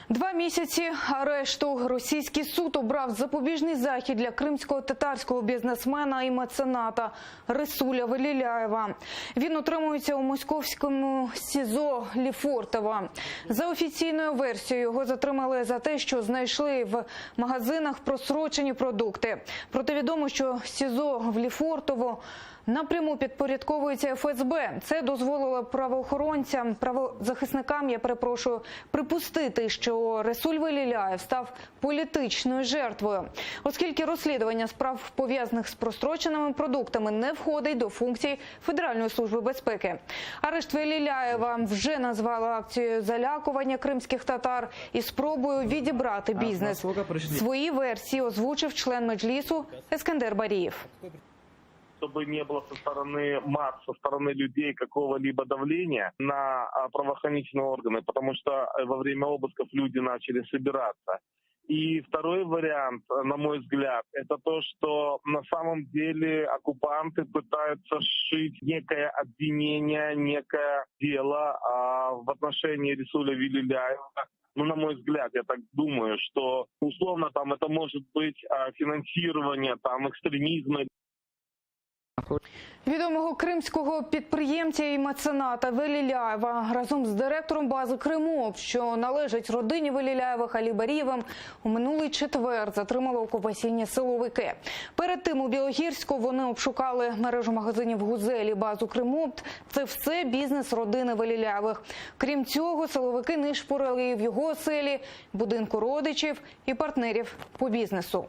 2 місяці арешту. Російський суд обрав запобіжний захід для кримсько-татарського бізнесмена і мецената Ресуля Веліляєва. Він утримується у московському СІЗО Лефортово. За офіційною версією, його затримали за те, що знайшли в магазинах просрочені продукти. Проте відомо, що СІЗО в Лефортово напряму підпорядковується ФСБ. Це дозволило правозахисникам, припустити, що Ресуль Веліляєв став політичною жертвою, оскільки розслідування справ, пов'язаних з простроченими продуктами, не входить до функцій Федеральної служби безпеки. Арешт Веліляєва вже назвали акцією залякування кримських татар і спробою відібрати бізнес. Свої версії озвучив член Меджлісу Ескендер Барієв. Чтобы не было со стороны масс, со стороны людей какого-либо давления на правоохранительные органы, потому что во время обысков люди начали собираться. И второй вариант, на мой взгляд, это то, что на самом деле оккупанты пытаются сшить некое обвинение, некое дело в отношении Ресуля Велиляева. Ну, на мой взгляд, я так думаю, что условно там это может быть финансирование там экстремизма. Відомого кримського підприємця і мецената Веліляєва разом з директором бази «Кримоопт», що належить родині Веліляєвих, Алі Барієвим, у минулий четвер затримали окупаційні силовики. Перед тим у Білогірську вони обшукали мережу магазинів «Гузель» і базу «Кримоопт». Це все бізнес родини Веліляєвих. Крім цього, силовики нишпорили в його оселі, будинку родичів і партнерів по бізнесу.